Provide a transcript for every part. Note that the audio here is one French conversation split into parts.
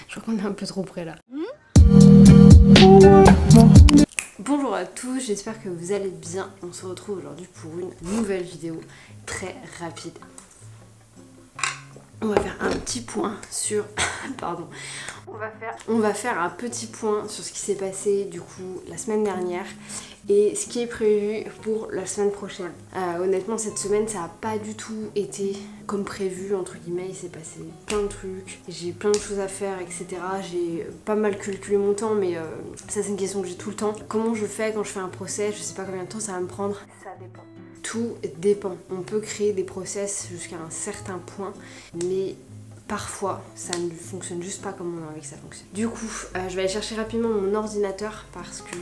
Je crois qu'on est un peu trop près là. Bonjour à tous, j'espère que vous allez bien. On se retrouve aujourd'hui pour une nouvelle vidéo très rapide. On va faire un petit point sur... Pardon. On va faire un petit point sur ce qui s'est passé du coup la semaine dernière et ce qui est prévu pour la semaine prochaine. Honnêtement, cette semaine ça n'a pas du tout été comme prévu, entre guillemets. Il s'est passé plein de trucs, j'ai plein de choses à faire, etc. J'ai pas mal calculé mon temps, mais ça c'est une question que j'ai tout le temps. Comment je fais quand je fais un process? Je sais pas combien de temps ça va me prendre. Ça dépend. Tout dépend. On peut créer des process jusqu'à un certain point, mais parfois ça ne fonctionne juste pas comme on a envie que ça fonctionne. Du coup, je vais aller chercher rapidement mon ordinateur parce que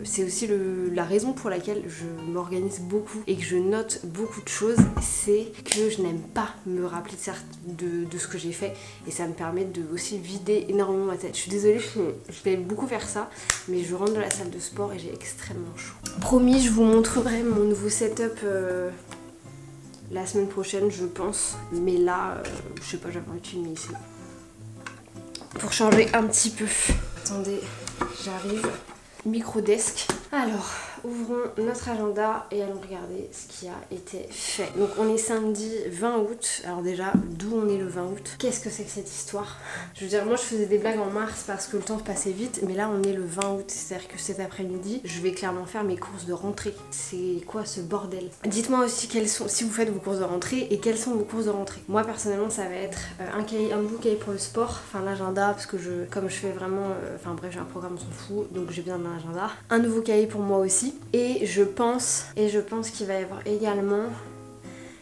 c'est aussi la raison pour laquelle je m'organise beaucoup et que je note beaucoup de choses, c'est que je n'aime pas me rappeler de ce que j'ai fait et ça me permet de aussi vider énormément ma tête. Je suis désolée, je vais beaucoup faire ça, mais je rentre de la salle de sport et j'ai extrêmement chaud. Promis, je vous montrerai mon nouveau setup la semaine prochaine, je pense, mais là, je sais pas, j'avais envie de filmer ici pour changer un petit peu. Attendez, j'arrive. Micro-desk. Alors, ouvrons notre agenda et allons regarder ce qui a été fait. Donc on est samedi 20 août. Alors déjà, d'où on est le 20 août? Qu'est-ce que c'est que cette histoire? Je veux dire, moi je faisais des blagues en mars parce que le temps passait vite, mais là on est le 20 août. C'est-à-dire que cet après-midi, je vais clairement faire mes courses de rentrée. C'est quoi ce bordel? Dites-moi aussi quelles sont, si vous faites vos courses de rentrée, et quelles sont vos courses de rentrée. Moi personnellement, ça va être un nouveau cahier pour le sport, enfin l'agenda, parce que comme je fais vraiment, enfin bref, j'ai un programme, on s'en fout, donc j'ai bien un agenda. Un nouveau cahier pour moi aussi. Et je pense qu'il va y avoir également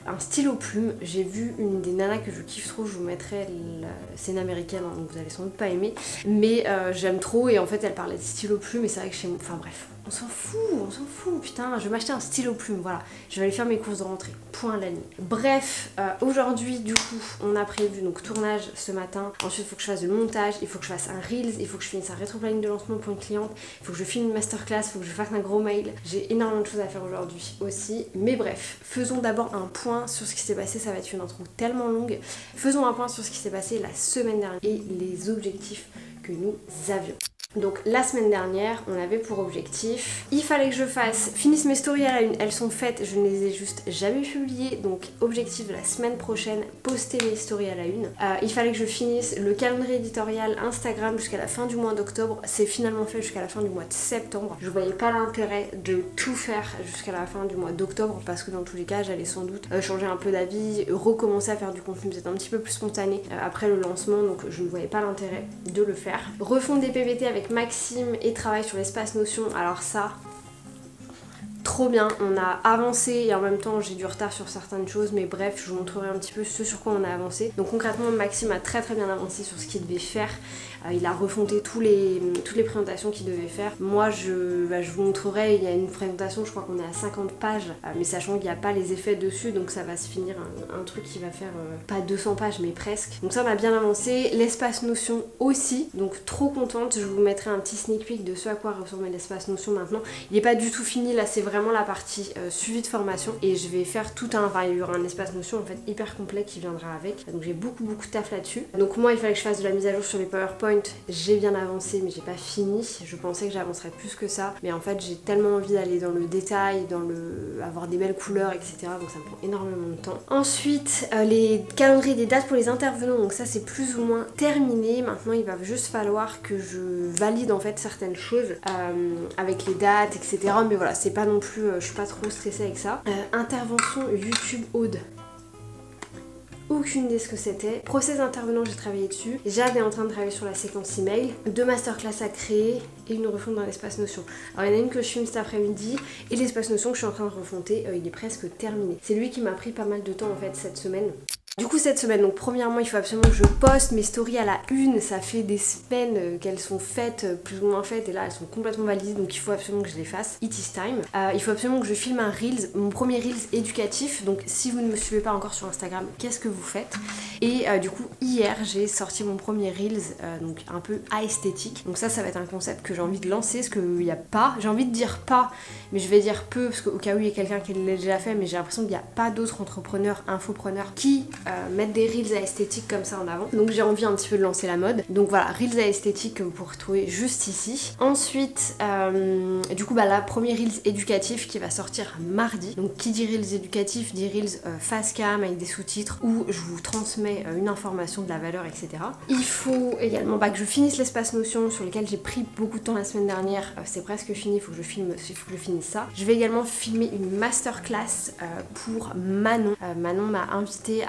un stylo plume. J'ai vu une des nanas que je kiffe trop, je vous mettrai, c'est une américaine, hein, donc vous allez sans doute pas aimer, mais j'aime trop et en fait elle parlait de stylo plume et c'est vrai que chez moi, enfin bref, on s'en fout, putain, je vais m'acheter un stylo plume, voilà, je vais aller faire mes courses de rentrée, point à la ligne. Bref, aujourd'hui du coup, on a prévu donc tournage ce matin, ensuite il faut que je fasse le montage, il faut que je fasse un reels, il faut que je finisse un rétro-planning de lancement pour une cliente, il faut que je filme une masterclass, il faut que je fasse un gros mail, j'ai énormément de choses à faire aujourd'hui aussi, mais bref, faisons d'abord un point sur ce qui s'est passé, ça va être une intro tellement longue, faisons un point sur ce qui s'est passé la semaine dernière et les objectifs que nous avions. Donc la semaine dernière, on avait pour objectif, il fallait que je finisse mes stories à la une, elles sont faites, je ne les ai juste jamais publiées, donc objectif de la semaine prochaine, poster mes stories à la une. Il fallait que je finisse le calendrier éditorial Instagram jusqu'à la fin du mois d'octobre, c'est finalement fait jusqu'à la fin du mois de septembre. Je voyais pas l'intérêt de tout faire jusqu'à la fin du mois d'octobre parce que dans tous les cas, j'allais sans doute changer un peu d'avis, recommencer à faire du contenu peut-être un petit peu plus spontané après le lancement, donc je ne voyais pas l'intérêt de le faire. Refondre des PVT avec Maxime et travail sur l'espace notion, alors ça trop bien, on a avancé et en même temps j'ai du retard sur certaines choses, mais bref, je vous montrerai un petit peu ce sur quoi on a avancé. Donc concrètement, Maxime a très bien avancé sur ce qu'il devait faire, il a refonté toutes les présentations qu'il devait faire. Moi je vous montrerai, il y a une présentation, je crois qu'on est à 50 pages, mais sachant qu'il n'y a pas les effets dessus, donc ça va se finir un truc qui va faire pas 200 pages mais presque. Donc ça on a bien avancé, l'espace notion aussi, donc trop contente, je vous mettrai un petit sneak peek de ce à quoi ressemble l'espace notion maintenant. Il n'est pas du tout fini, là c'est vraiment la partie suivi de formation et je vais faire il y aura un espace notion en fait hyper complet qui viendra avec, donc j'ai beaucoup de taf là-dessus. Donc moi il fallait que je fasse de la mise à jour sur les PowerPoint, j'ai bien avancé mais j'ai pas fini, je pensais que j'avancerais plus que ça, mais en fait j'ai tellement envie d'aller dans le détail, avoir des belles couleurs, etc., donc ça me prend énormément de temps. Ensuite les calendriers des dates pour les intervenants, donc ça c'est plus ou moins terminé, maintenant il va juste falloir que je valide en fait certaines choses avec les dates, etc., mais voilà, c'est pas non plus, je suis pas trop stressée avec ça. Intervention YouTube Aude. Aucune idée ce que c'était. Process intervenant, j'ai travaillé dessus. Jade est en train de travailler sur la séquence email. 2 masterclass à créer et une refonte dans l'espace notion. Alors il y en a une que je filme cet après-midi et l'espace notion que je suis en train de refonter, il est presque terminé. C'est lui qui m'a pris pas mal de temps en fait cette semaine. Du coup cette semaine, donc premièrement il faut absolument que je poste mes stories à la une, ça fait des semaines qu'elles sont faites, plus ou moins faites, et là elles sont complètement validées, donc il faut absolument que je les fasse, it is time. Il faut absolument que je filme un Reels, mon premier Reels éducatif, donc si vous ne me suivez pas encore sur Instagram, qu'est-ce que vous faites? Et du coup hier j'ai sorti mon premier Reels, donc un peu esthétique, donc ça va être un concept que j'ai envie de lancer, parce qu'il n'y a pas, j'ai envie de dire pas, mais je vais dire peu, parce qu'au cas où il y a quelqu'un qui l'a déjà fait, mais j'ai l'impression qu'il n'y a pas d'autres entrepreneurs, infopreneurs qui mettre des reels à esthétique comme ça en avant. Donc j'ai envie un petit peu de lancer la mode. Donc voilà, reels à esthétique que vous pourrez retrouver juste ici. Ensuite, du coup la première reels éducatif qui va sortir mardi. Donc qui dit reels éducatif dit reels face cam avec des sous-titres où je vous transmets une information, de la valeur, etc. Il faut également que je finisse l'espace notion sur lequel j'ai pris beaucoup de temps la semaine dernière. C'est presque fini, il faut que je finisse ça. Je vais également filmer une masterclass pour Manon. Manon m'a invité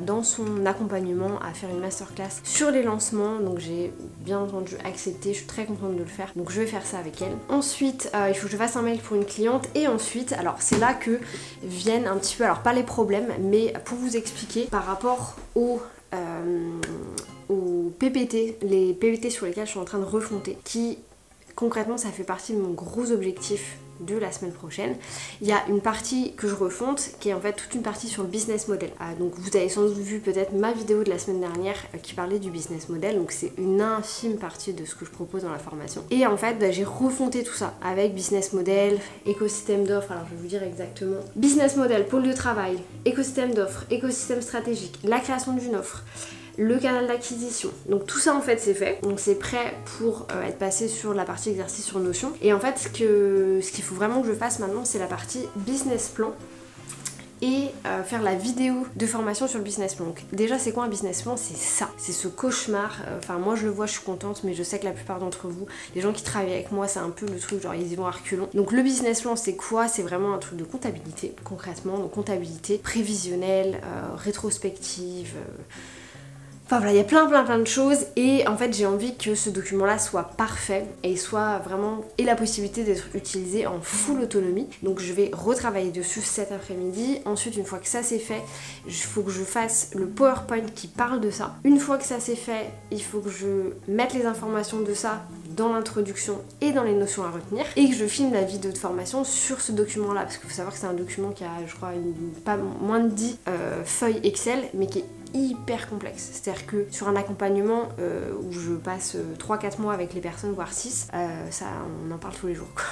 dans son accompagnement à faire une masterclass sur les lancements, donc j'ai bien entendu accepté, je suis très contente de le faire, donc je vais faire ça avec elle. Ensuite, il faut que je fasse un mail pour une cliente, et ensuite, alors c'est là que viennent un petit peu, alors pas les problèmes, mais pour vous expliquer par rapport aux PPT, les PPT sur lesquels je suis en train de refonter, qui concrètement ça fait partie de mon gros objectif de la semaine prochaine. Il y a une partie que je refonte qui est en fait toute une partie sur le business model. Donc vous avez sans doute vu peut-être ma vidéo de la semaine dernière qui parlait du business model, donc c'est une infime partie de ce que je propose dans la formation. Et en fait j'ai refonté tout ça avec business model, écosystème d'offres, alors je vais vous dire exactement. Business model, pôle de travail, écosystème d'offres, écosystème stratégique, la création d'une offre, le canal d'acquisition. Donc tout ça en fait c'est fait, donc c'est prêt pour être passé sur la partie exercice sur Notion. Et en fait ce qu'il faut vraiment que je fasse maintenant, c'est la partie business plan et faire la vidéo de formation sur le business plan. Donc déjà c'est quoi un business plan? C'est ça, c'est ce cauchemar, enfin moi je le vois, je suis contente, mais je sais que la plupart d'entre vous, les gens qui travaillent avec moi, c'est un peu le truc genre ils y vont à reculons. Donc le business plan c'est quoi? C'est vraiment un truc de comptabilité concrètement, donc comptabilité prévisionnelle, rétrospective, enfin voilà, il y a plein de choses, et en fait j'ai envie que ce document là soit parfait et soit vraiment ait la possibilité d'être utilisé en full autonomie. Donc je vais retravailler dessus cet après-midi. Ensuite une fois que ça c'est fait, il faut que je fasse le PowerPoint qui parle de ça. Une fois que ça c'est fait, il faut que je mette les informations de ça dans l'introduction et dans les notions à retenir, et que je filme la vidéo de formation sur ce document là, parce qu'il faut savoir que c'est un document qui a je crois pas moins de 10 feuilles Excel, mais qui est hyper complexe. C'est-à-dire que sur un accompagnement où je passe 3-4 mois avec les personnes, voire 6, ça on en parle tous les jours quoi.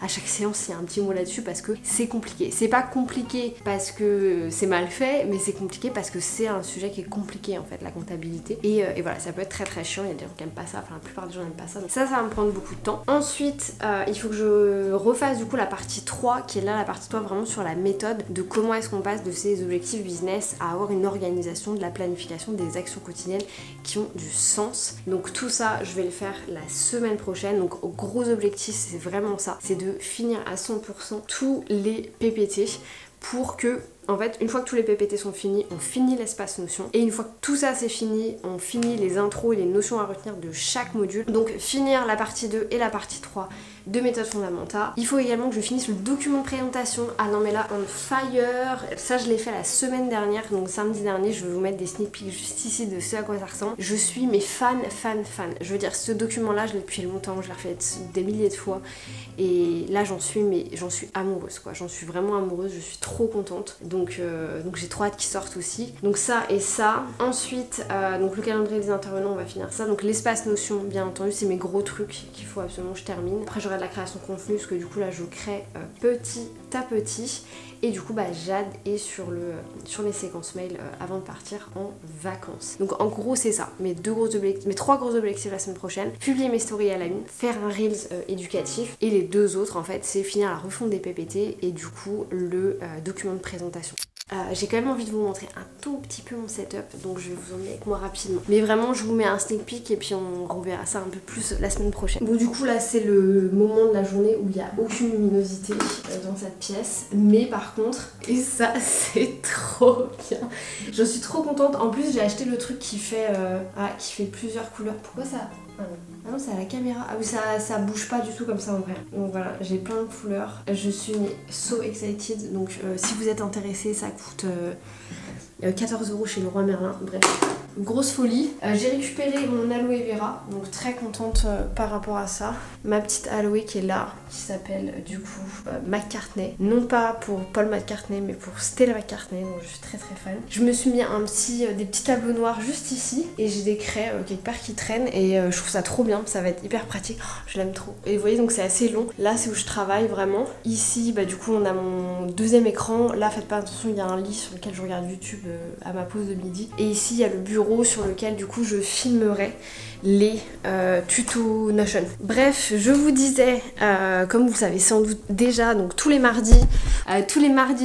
À chaque séance il y a un petit mot là-dessus parce que c'est compliqué. C'est pas compliqué parce que c'est mal fait, mais c'est compliqué parce que c'est un sujet qui est compliqué en fait, la comptabilité. Et voilà, ça peut être très chiant, il y a des gens qui aiment pas ça, enfin la plupart des gens n'aiment pas ça. Donc ça va me prendre beaucoup de temps. Ensuite, il faut que je refasse du coup la partie 3, qui est là la partie 3 vraiment sur la méthode de comment est-ce qu'on passe de ces objectifs business à avoir une organisation de la planification des actions quotidiennes qui ont du sens. Donc tout ça je vais le faire la semaine prochaine. Donc gros objectif c'est vraiment ça, c'est de finir à 100% tous les PPT pour que en fait, une fois que tous les PPT sont finis, on finit l'espace notion. Et une fois que tout ça c'est fini, on finit les intros et les notions à retenir de chaque module. Donc finir la partie 2 et la partie 3 de méthode fondamentale. Il faut également que je finisse le document de présentation. Ah non mais là, on fire. Ça je l'ai fait la semaine dernière, donc samedi dernier. Je vais vous mettre des sneak peeks juste ici de ce à quoi ça ressemble. Je suis mais fan. Je veux dire, ce document là, je l'ai depuis longtemps, je l'ai refait des milliers de fois. Et là j'en suis amoureuse quoi. J'en suis vraiment amoureuse, je suis trop contente. Donc j'ai trop hâte qu'ils sortent aussi. Donc ça et ça. Ensuite, donc le calendrier des intervenants, on va finir ça. Donc l'espace notion, bien entendu, c'est mes gros trucs qu'il faut absolument que je termine. Après j'aurai de la création de contenu, parce que du coup là je crée petit à petit. Et du coup Jade est sur les séquences mail avant de partir en vacances. Donc en gros c'est ça, mes 3 gros objectifs la semaine prochaine: publier mes stories à la une, faire un reels éducatif, et les 2 autres en fait c'est finir la refonte des PPT et du coup le document de présentation. J'ai quand même envie de vous montrer un tout petit peu mon setup, donc je vais vous emmener avec moi rapidement. Mais vraiment je vous mets un sneak peek et puis on reverra ça un peu plus la semaine prochaine. Bon du coup là c'est le moment de la journée où il n'y a aucune luminosité dans cette pièce, mais par contre, et ça c'est trop bien, je suis trop contente. En plus j'ai acheté le truc qui fait plusieurs couleurs. Pourquoi ça? Ah non, c'est à la caméra. Ah oui, ça bouge pas du tout comme ça en vrai. Donc voilà, j'ai plein de couleurs. Je suis so excited. Donc si vous êtes intéressés, ça coûte 14 € chez Leroy Merlin. Bref, grosse folie. J'ai récupéré mon aloe vera, donc très contente par rapport à ça. Ma petite aloe qui est là, qui s'appelle du coup McCartney. Non pas pour Paul McCartney, mais pour Stella McCartney, donc je suis très fan. Je me suis mis des petits tableaux noirs juste ici, et j'ai des craies quelque part qui traînent, et je trouve ça trop bien, ça va être hyper pratique. Oh, je l'aime trop. Et vous voyez, donc c'est assez long. Là, c'est où je travaille vraiment. Ici, du coup, on a mon deuxième écran. Là, faites pas attention, il y a un lit sur lequel je regarde YouTube à ma pause de midi. Et ici, il y a le bureau sur lequel, du coup, je filmerai les tutos Notion. Bref, je vous disais, comme vous savez sans doute déjà, donc tous les mardis,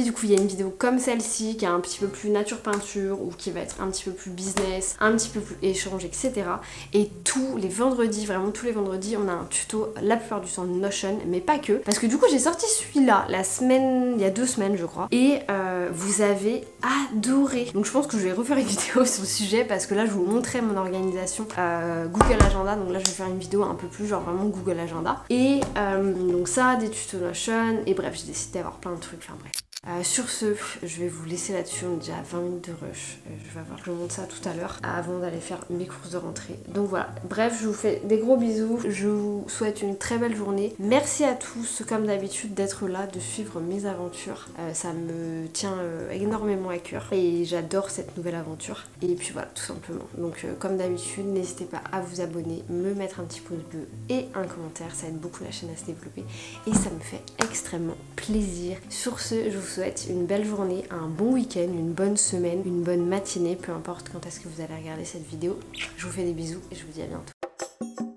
du coup, il y a une vidéo comme celle-ci qui est un petit peu plus nature peinture ou qui va être un petit peu plus business, un petit peu plus échange, etc. Et tous les vendredis, vraiment tous les vendredis, on a un tuto, la plupart du temps Notion, mais pas que. Parce que du coup, j'ai sorti celui-là il y a 2 semaines, je crois. Et vous avez adoré. Donc je pense que je vais refaire une vidéo sur le sujet parce que là, je vous montrais mon organisation Google Agenda. Donc là, je vais faire une vidéo un peu plus genre vraiment Google Agenda. Et donc ça, des tutos Notion. Et bref, j'ai décidé d'avoir plein de trucs. Enfin bref. Sur ce, je vais vous laisser là-dessus, on est déjà à 20 minutes de rush. Je vais voir, je vous montre ça tout à l'heure avant d'aller faire mes courses de rentrée. Donc voilà, bref, je vous fais des gros bisous, je vous souhaite une très belle journée. Merci à tous, comme d'habitude, d'être là, de suivre mes aventures. Ça me tient énormément à cœur et j'adore cette nouvelle aventure. Et puis voilà, tout simplement. Donc comme d'habitude, n'hésitez pas à vous abonner, me mettre un petit pouce bleu et un commentaire, ça aide beaucoup la chaîne à se développer et ça me fait extrêmement plaisir. Sur ce, je vous souhaite une belle journée, un bon week-end, une bonne semaine, une bonne matinée, peu importe quand est-ce que vous allez regarder cette vidéo. Je vous fais des bisous et je vous dis à bientôt.